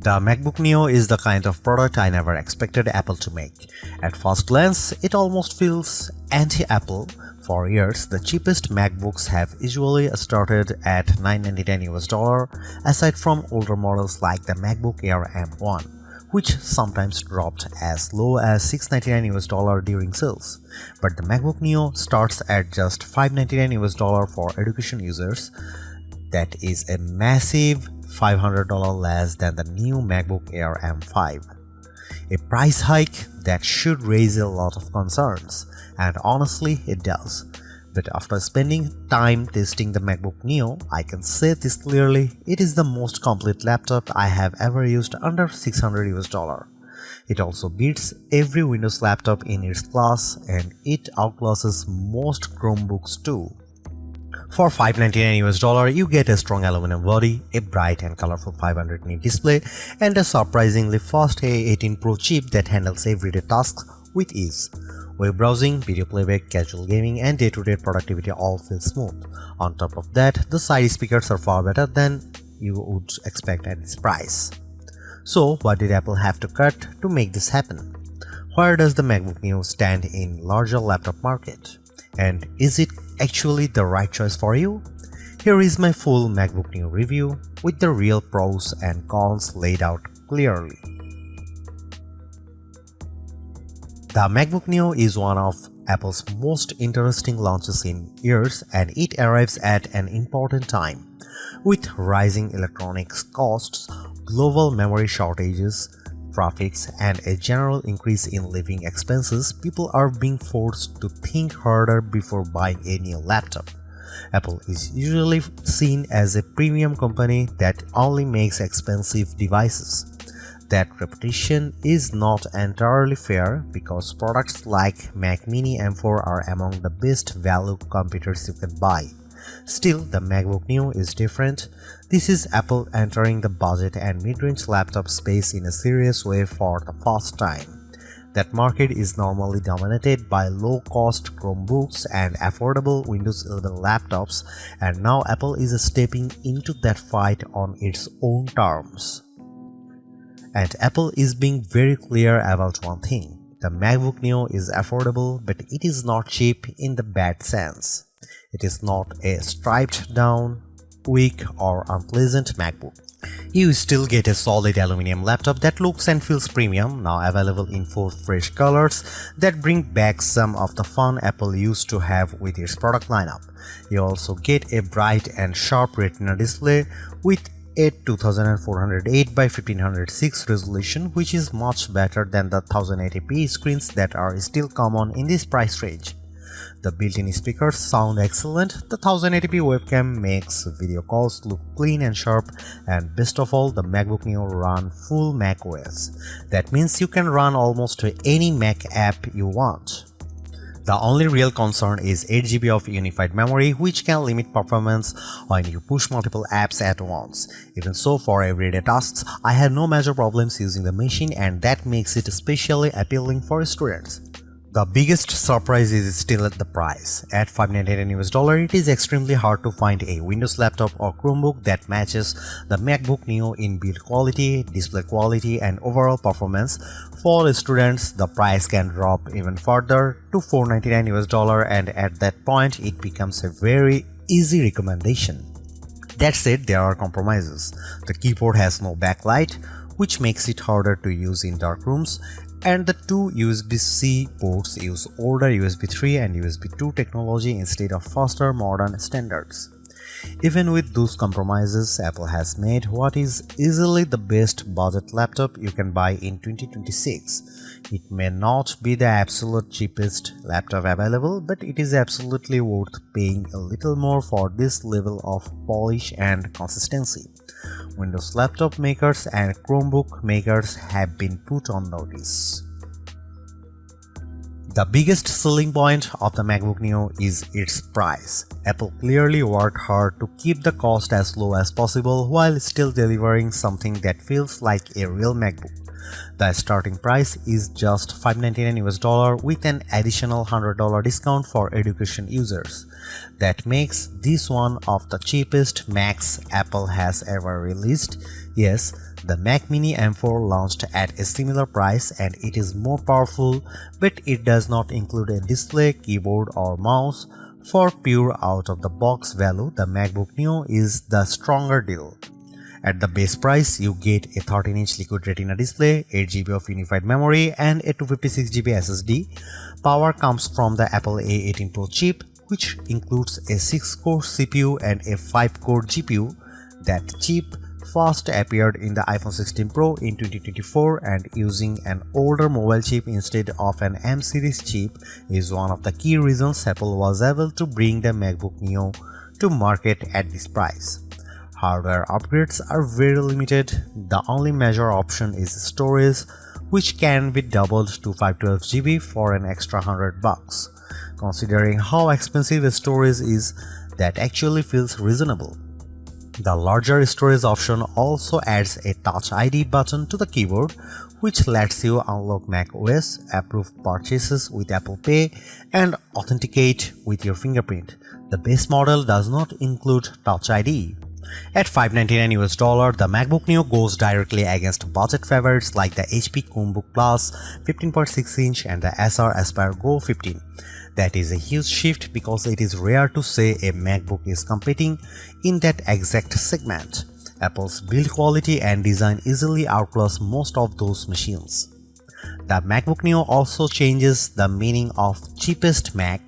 The MacBook Neo is the kind of product I never expected Apple to make. At first glance, it almost feels anti-Apple. For years, the cheapest MacBooks have usually started at $999 aside from older models like the MacBook Air M1, which sometimes dropped as low as $699 during sales. But the MacBook Neo starts at just $599 for education users. That is a massive $500 less than the new MacBook Air M5. A price hike that should raise a lot of concerns, and honestly it does. But after spending time testing the MacBook Neo, I can say this clearly, it is the most complete laptop I have ever used under $600. It also beats every Windows laptop in its class, and it outclasses most Chromebooks too. For $599 you get a strong aluminum body, a bright and colorful 500 nit display, and a surprisingly fast A18 Pro chip that handles everyday tasks with ease. Web browsing, video playback, casual gaming, and day-to-day productivity all feel smooth. On top of that, the side speakers are far better than you would expect at this price. So what did Apple have to cut to make this happen? Where does the MacBook Neo stand in larger laptop market? And is it actually the right choice for you? Here is my full MacBook Neo review with the real pros and cons laid out clearly. The MacBook Neo is one of Apple's most interesting launches in years, and it arrives at an important time. With rising electronics costs, global memory shortages, traffics, and a general increase in living expenses, people are being forced to think harder before buying a new laptop. Apple is usually seen as a premium company that only makes expensive devices. That reputation is not entirely fair because products like Mac Mini M4 are among the best value computers you can buy. Still, the MacBook Neo is different. This is Apple entering the budget and mid-range laptop space in a serious way for the first time. That market is normally dominated by low-cost Chromebooks and affordable Windows 11 laptops, and now Apple is stepping into that fight on its own terms. And Apple is being very clear about one thing. The MacBook Neo is affordable, but it is not cheap in the bad sense. It is not a stripped down, weak or unpleasant MacBook. You still get a solid aluminum laptop that looks and feels premium, now available in 4 fresh colors that bring back some of the fun Apple used to have with its product lineup. You also get a bright and sharp Retina display with a 2408 by 1506 resolution, which is much better than the 1080p screens that are still common in this price range. The built-in speakers sound excellent, the 1080p webcam makes video calls look clean and sharp, and best of all, the MacBook Neo runs full macOS. That means you can run almost any Mac app you want. The only real concern is 8GB of unified memory, which can limit performance when you push multiple apps at once. Even so, for everyday tasks, I had no major problems using the machine, and that makes it especially appealing for students. The biggest surprise is still at the price. At $599, it is extremely hard to find a Windows laptop or Chromebook that matches the MacBook Neo in build quality, display quality, and overall performance. For students, the price can drop even further to $499, and at that point, it becomes a very easy recommendation. That said, there are compromises. The keyboard has no backlight, which makes it harder to use in dark rooms, and the 2 USB-C ports use older USB 3 and USB 2 technology instead of faster modern standards. Even with those compromises, Apple has made what is easily the best budget laptop you can buy in 2026. It may not be the absolute cheapest laptop available, but it is absolutely worth paying a little more for this level of polish and consistency. Windows laptop makers and Chromebook makers have been put on notice. The biggest selling point of the MacBook Neo is its price. Apple clearly worked hard to keep the cost as low as possible while still delivering something that feels like a real MacBook. The starting price is just $599 with an additional $100 discount for education users. That makes this one of the cheapest Macs Apple has ever released. Yes, The Mac Mini M4 launched at a similar price and it is more powerful, but it does not include a display, keyboard or mouse. For pure out-of-the-box value, the MacBook Neo is the stronger deal. At the base price, you get a 13-inch Liquid Retina display, 8GB of unified memory and a 256GB SSD. Power comes from the Apple A18 Pro chip, which includes a 6-core CPU and a 5-core GPU. That chip first appeared in the iPhone 16 Pro in 2024, and using an older mobile chip instead of an M series chip is one of the key reasons Apple was able to bring the MacBook Neo to market at this price. Hardware upgrades are very limited. The only major option is storage, which can be doubled to 512GB for an extra $100. Considering how expensive storage is, that actually feels reasonable. The larger storage option also adds a Touch ID button to the keyboard, which lets you unlock macOS, approve purchases with Apple Pay, and authenticate with your fingerprint. The base model does not include Touch ID. At $599, the MacBook Neo goes directly against budget favorites like the HP Chromebook Plus 15.6-inch and the Acer Aspire Go 15. That is a huge shift because it is rare to say a MacBook is competing in that exact segment. Apple's build quality and design easily outclass most of those machines. The MacBook Neo also changes the meaning of cheapest Mac.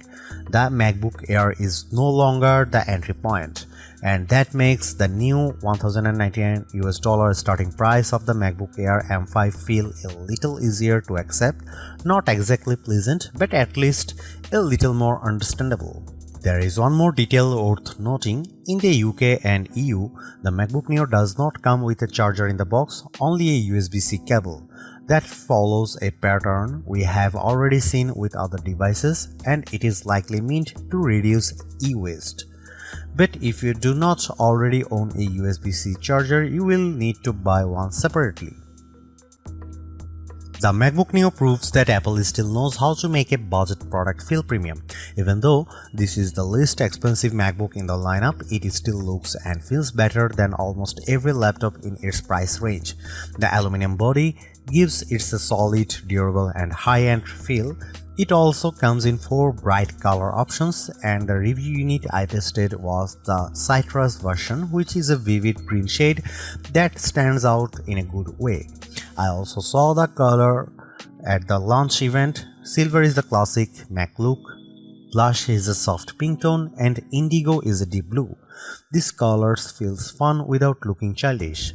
The MacBook Air is no longer the entry point, and that makes the new $1,099 starting price of the MacBook Air M5 feel a little easier to accept, not exactly pleasant, but at least a little more understandable. There is one more detail worth noting. In the UK and EU, the MacBook Neo does not come with a charger in the box, only a USB-C cable. That follows a pattern we have already seen with other devices, and it is likely meant to reduce e-waste. But if you do not already own a USB-C charger, you will need to buy one separately. The MacBook Neo proves that Apple still knows how to make a budget product feel premium. Even though this is the least expensive MacBook in the lineup, it still looks and feels better than almost every laptop in its price range. The aluminum body gives it a solid, durable and high-end feel. It also comes in 4 bright color options, and the review unit I tested was the Citrus version, which is a vivid green shade that stands out in a good way. I also saw the color at the launch event. Silver is the classic Mac look, blush is a soft pink tone, and indigo is a deep blue. These colors feels fun without looking childish.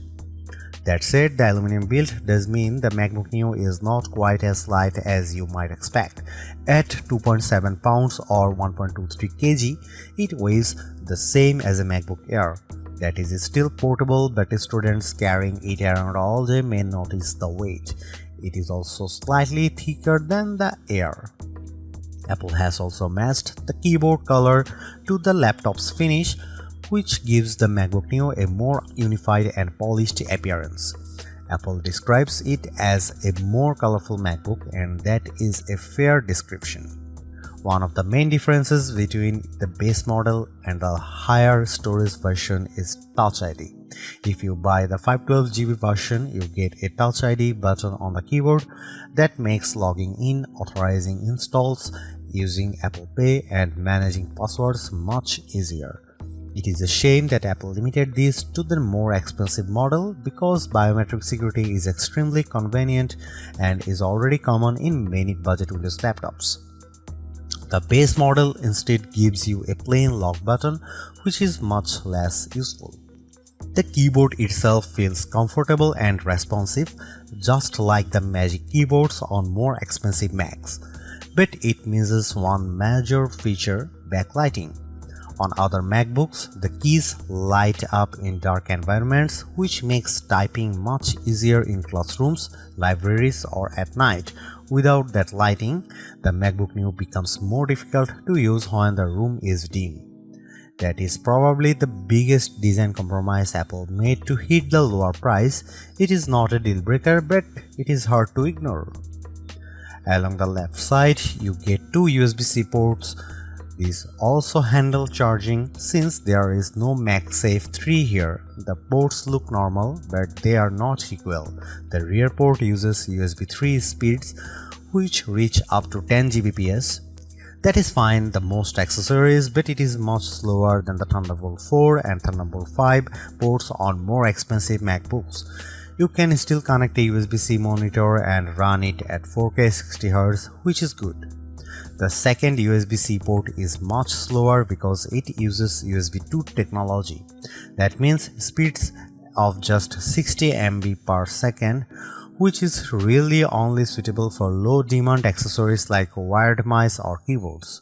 That said, the aluminum build does mean the MacBook Neo is not quite as light as you might expect. At 2.7 pounds or 1.23 kg, it weighs the same as a MacBook Air. That is still portable, but students carrying it around all day may notice the weight. It is also slightly thicker than the Air. Apple has also matched the keyboard color to the laptop's finish, which gives the MacBook Neo a more unified and polished appearance. Apple describes it as a more colorful MacBook, and that is a fair description. One of the main differences between the base model and the higher storage version is Touch ID. If you buy the 512GB version, you get a Touch ID button on the keyboard that makes logging in, authorizing installs, using Apple Pay, and managing passwords much easier. It is a shame that Apple limited this to the more expensive model because biometric security is extremely convenient and is already common in many budget Windows laptops. The base model instead gives you a plain lock button, which is much less useful. The keyboard itself feels comfortable and responsive, just like the Magic keyboards on more expensive Macs. But it misses one major feature: backlighting. On other MacBooks, the keys light up in dark environments, which makes typing much easier in classrooms, libraries, or at night. Without that lighting, the MacBook Neo becomes more difficult to use when the room is dim. That is probably the biggest design compromise Apple made to hit the lower price. It is not a deal breaker, but it is hard to ignore. Along the left side, you get 2 USB-C ports These also handle charging. Since there is no MagSafe 3 here, the ports look normal, but they are not equal. The rear port uses USB 3 speeds, which reach up to 10 Gbps. That is fine, the most accessories, but it is much slower than the Thunderbolt 4 and Thunderbolt 5 ports on more expensive MacBooks. You can still connect a USB-C monitor and run it at 4K 60Hz, which is good. The second USB-C port is much slower because it uses USB 2 technology. That means speeds of just 60 MB per second, which is really only suitable for low-demand accessories like wired mice or keyboards.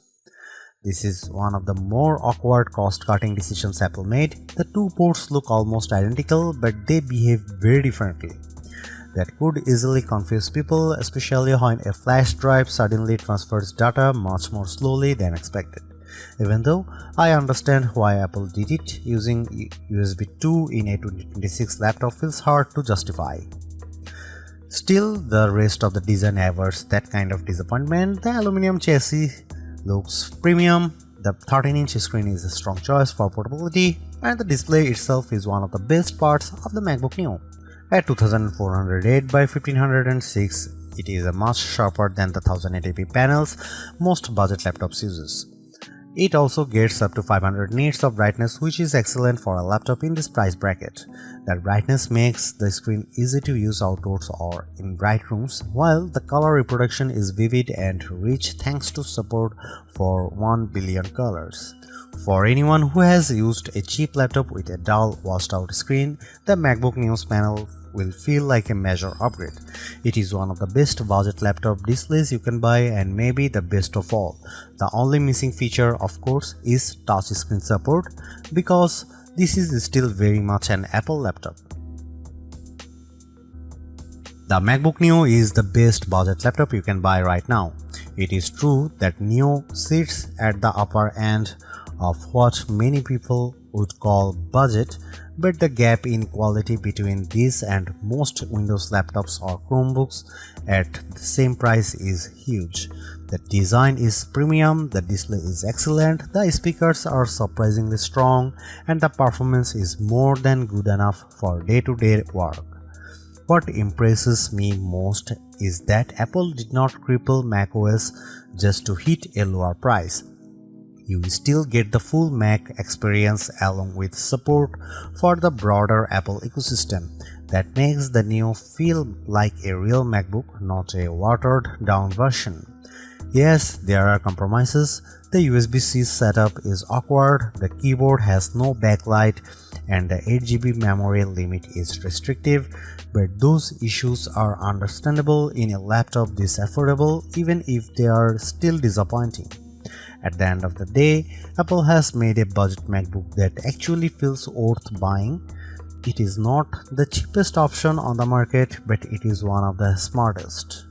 This is one of the more awkward cost-cutting decisions Apple made. The two ports look almost identical, but they behave very differently. That could easily confuse people, especially when a flash drive suddenly transfers data much more slowly than expected. Even though I understand why Apple did it, using USB 2 in a 2026 laptop feels hard to justify. Still, the rest of the design averts that kind of disappointment. The aluminum chassis looks premium, the 13-inch screen is a strong choice for portability, and the display itself is one of the best parts of the MacBook Neo. At 2408 by 1506, it is much sharper than the 1080p panels most budget laptops uses. It also gets up to 500 nits of brightness, which is excellent for a laptop in this price bracket. That brightness makes the screen easy to use outdoors or in bright rooms, while the color reproduction is vivid and rich thanks to support for 1 billion colors. For anyone who has used a cheap laptop with a dull, washed-out screen, the MacBook Neo's panel will feel like a major upgrade. It is one of the best budget laptop displays you can buy and maybe the best of all. The only missing feature, of course, is touchscreen support, because this is still very much an Apple laptop. The MacBook Neo is the best budget laptop you can buy right now. It is true that Neo sits at the upper end of what many people would call budget, but the gap in quality between this and most Windows laptops or Chromebooks at the same price is huge. The design is premium, the display is excellent, the speakers are surprisingly strong, and the performance is more than good enough for day-to-day work. What impresses me most is that Apple did not cripple macOS just to hit a lower price. You still get the full Mac experience along with support for the broader Apple ecosystem. That makes the Neo feel like a real MacBook, not a watered-down version. Yes, there are compromises. The USB-C setup is awkward, the keyboard has no backlight, and the 8GB memory limit is restrictive, but those issues are understandable in a laptop this affordable, even if they are still disappointing. At the end of the day, Apple has made a budget MacBook that actually feels worth buying. It is not the cheapest option on the market, but it is one of the smartest.